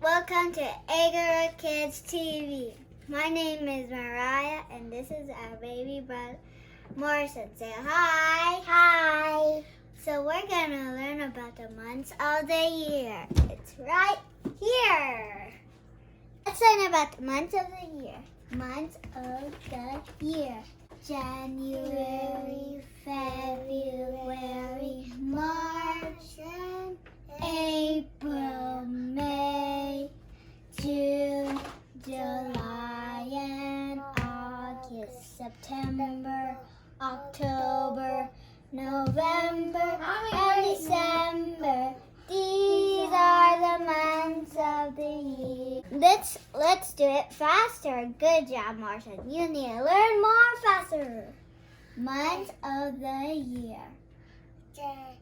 Welcome to Igorot Kids TV. My name is Morriah, and this is our baby brother, Morrison. Say hi. Hi. So we're going to learn about the months of the year. It's right here. Let's learn about the months of the year. Months of the year. January, February, March, April, May, June, July, and August, September, October, November, and December. These are the months of the year. Let's do it faster. Good job, Morrison. You need to learn more faster. Months of the year.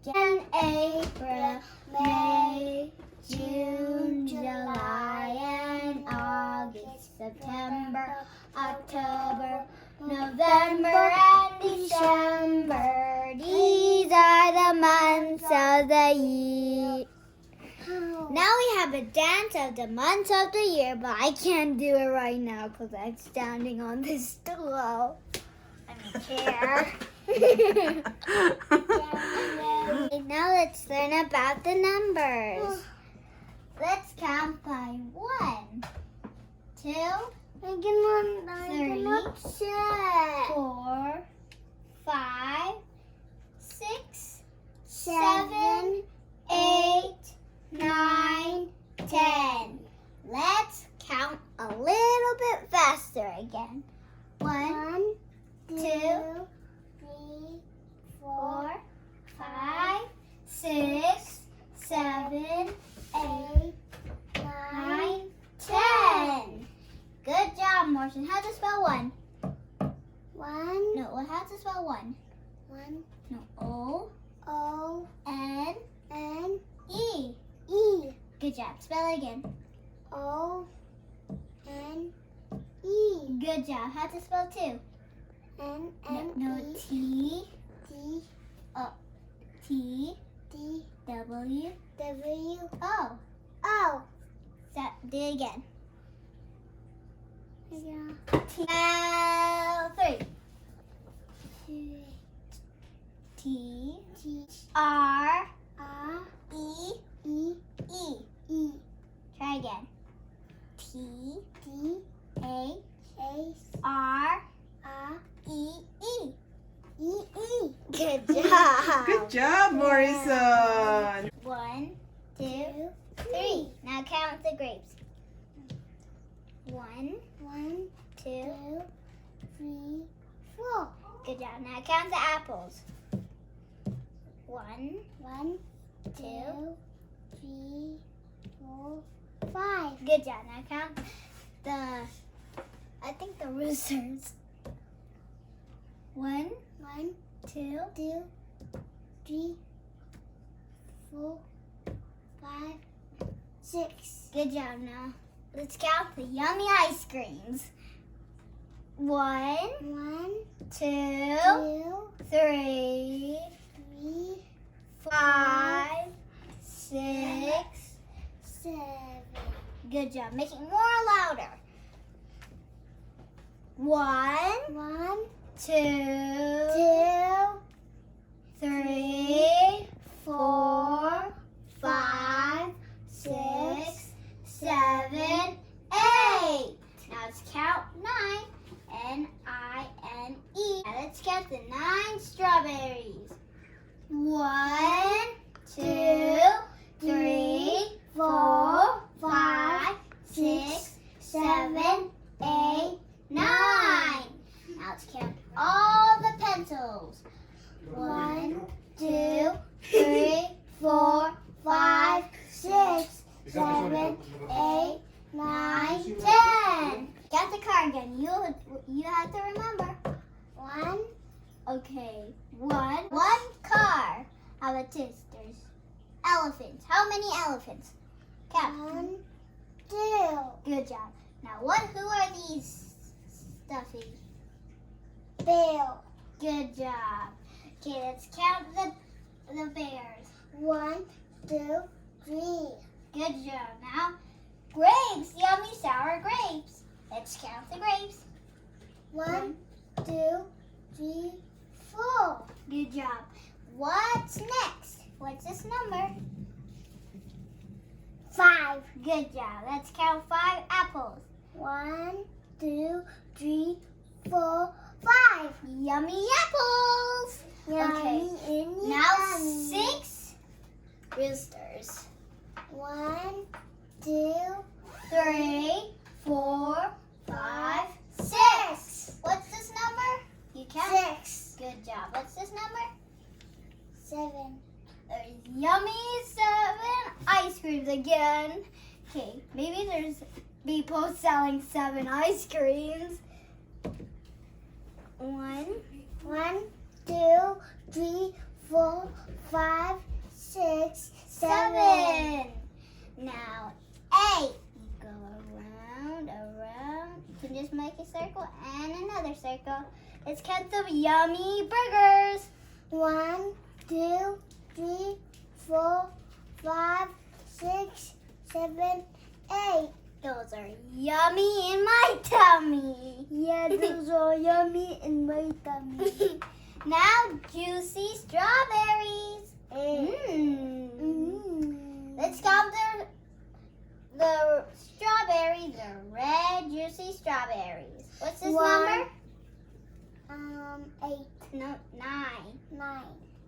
Jan, April, May, June, July, and August, September, October, November, and December. These are the months of the year. Now we have a dance of the months of the year, but I can't do it right now because I'm standing on this stool. Chair. Now let's learn about the numbers. Let's count by 1, 2, 3, 4, 5, 6, 7, 8, 9, 10. Let's count a little bit faster again. 1, 2, 3, 4, 5, 6, 7, 8, 9, 10. Good job, Morrison. How to spell 1? 1. No, how to spell 1? 1. No, O, O. N, N. E. E. Good job. Spell it again. O. N. E. Good job. How to spell 2? N. No, E. T, D. T, D. W, W. O. O. Do it again. Yeah. T, 3. T, R, R. E, E. E. E. Try again. T, D. A, A. R, R. E, E. E. E. Good job. Good job, Morrison. 1, 2, 3. Now count the grapes. 1, 1, 2. 2, 3, 4. Good job. Now count the apples. 1, 1, 2. 2, 3, 4, 5. Good job. Now count the roosters. 1, 1, 2. 2, 3, 4, 5, 6. Good job. Now let's count the yummy ice creams. 1, 1, 2, 2, 3, 3, 5, 6. 7. Good job. Make it more louder. 1, 1, 2, 2, 3, 4, 5, 6, 7, 8. Now let's count 9. N-I-N-E. Now let's count the 9 strawberries. 1, 2, 3, 4, 5, 6, 7, 8, 9. Now let's count all the pencils. 1, 2, 3, 4, 5, 6, 7, 8, 9, 10. Count the car again. You have to remember. 1, Okay. 1 car. How about sisters? Elephants. How many elephants? Count. 1, 2. Good job. Now who are these stuffies? Bill. Good job. Okay, let's count the bears. 1, 2, 3. Good job. Now Let's count the grapes. 1, 2, 3, 4. Good job. What's next? What's this number? 5. Good job. Let's count 5 apples. 1, 2, 3, 4, 5. Yummy apples. Okay. Now 6 roosters. 1, 2, 3, 4, 5, 6. What's this number? You count. 6. Good job. What's this number? 7. There's yummy 7 ice creams again. Okay, maybe there's people selling 7 ice creams. 1, 1, 2, 3, 4, 5, 6, 7. Now 8. You go around. You can just make a circle and another circle. Let's count the yummy burgers. 1, 2, 3, 4, 5, 6, 7, 8. Those are yummy in my tummy. Yeah, those are yummy in my tummy. Now juicy strawberries. Let's count the strawberries, the red juicy strawberries. What's this number? 8, No, 9. 9.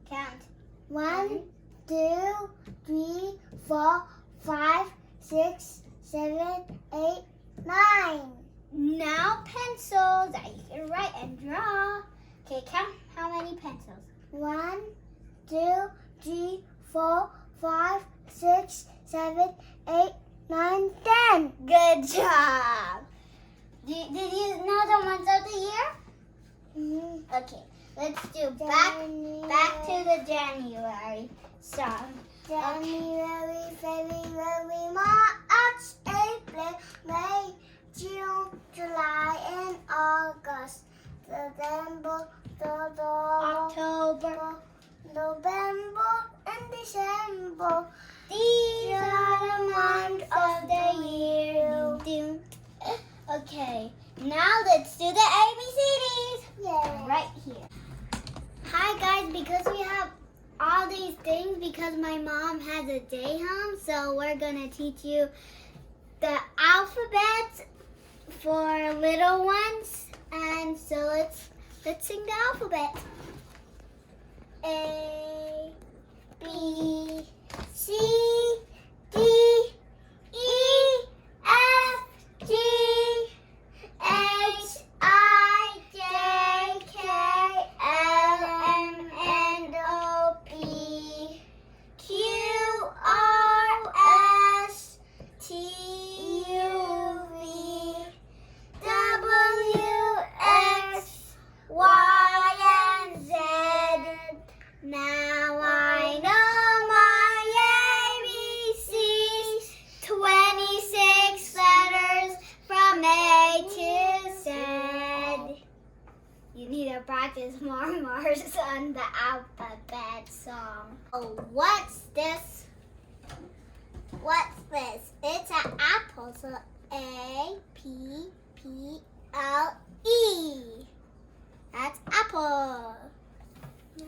Count. 1, 2, 3, 4, 5, 6, 7, 8, 9. Now pencils that you can write and draw. Okay, count how many pencils. 1, 2, 3, 4, 5, 6, 7, 8, 9, 10. Good job. Did you know the months of the year? Okay, let's do back to the January song. January, February, March, April, May, June, July, and August. September, October. November, and December. These are the months of the year. Okay, now let's do the ABCDs. Yeah. Right here. Hi guys, because we have all these things because my mom has a day home, so we're gonna teach you the alphabet for little ones. And so let's sing the alphabet. A, B, C, D, E, F, G, H, I, J, K, L, M, N, O, P, Q, R, S, T, U, V, W, X, Y, and Z. Now I know my ABCs, 26 letters from A to Z. You need to practice more, Morrison, the alphabet song. Oh, what's this? What's this? It's an apple, so A, P, P, L, E. That's apple.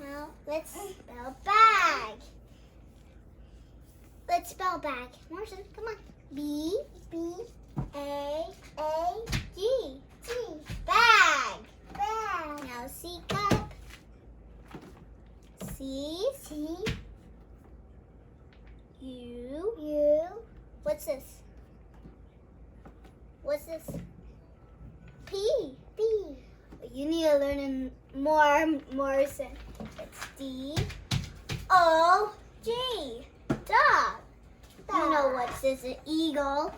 Now let's spell bag. Let's spell bag. Morrison, come on. B, B, A, G, G. Bag. Bag. Now C cup. C, C, U. U, What's this? What's this? P. B. You need to learn more, Morrison. It's D, O, G. Dog. You know what's this? An eagle.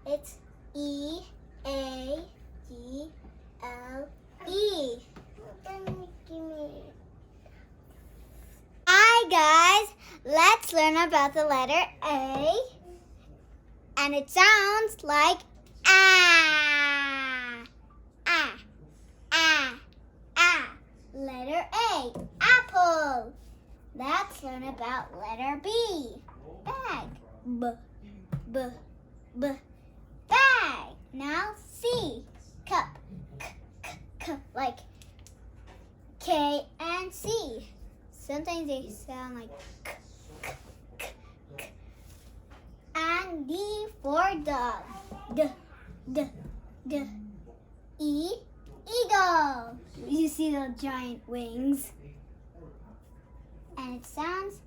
It's E, A, G, L, E. Give me. Hi guys, let's learn about the letter A. And it sounds like ah. Ah. Ah. Ah. Letter A, apple. Let's learn about letter B, bag. B. B. B. Bag. Now C. Cup. Like K and C. Sometimes they sound like k, k, k, k. And D for dog. D. E. Eagle. You see the giant wings. And it sounds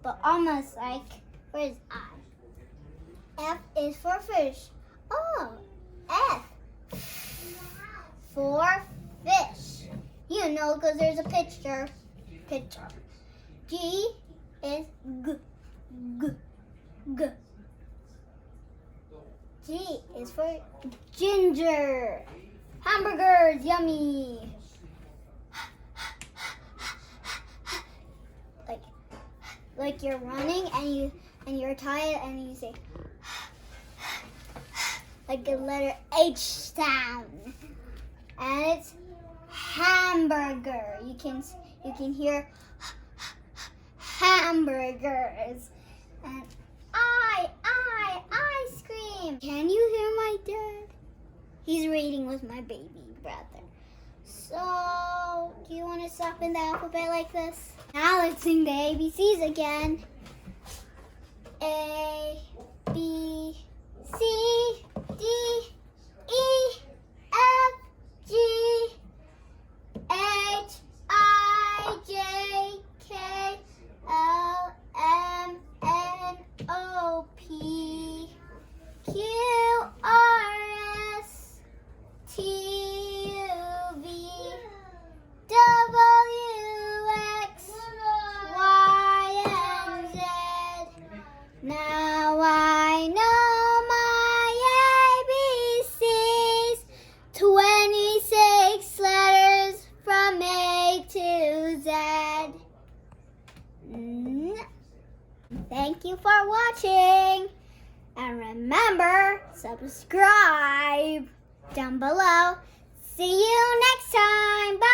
but almost like, where's I? F is for fish. Oh, F for fish. You know, because there's a picture. G is G. G is for ginger. Hamburgers, yummy. Like you're running and you're tired and you say like the letter H sound. And it's hamburger. You can hear hamburgers. And ice cream. Can you hear my dad? He's reading with my baby brother. So, do you want to stop in the alphabet like this? Now let's sing the ABCs again. A, B, C, D, E, F, G, H, I, J, K, L, M, N, O, P, Q, R, S, T, U, V, W, X, Y, and Z. Now I know my ABCs, 26 letters from A to Z. Thank you for watching. And remember, subscribe down below. See you next time. Bye.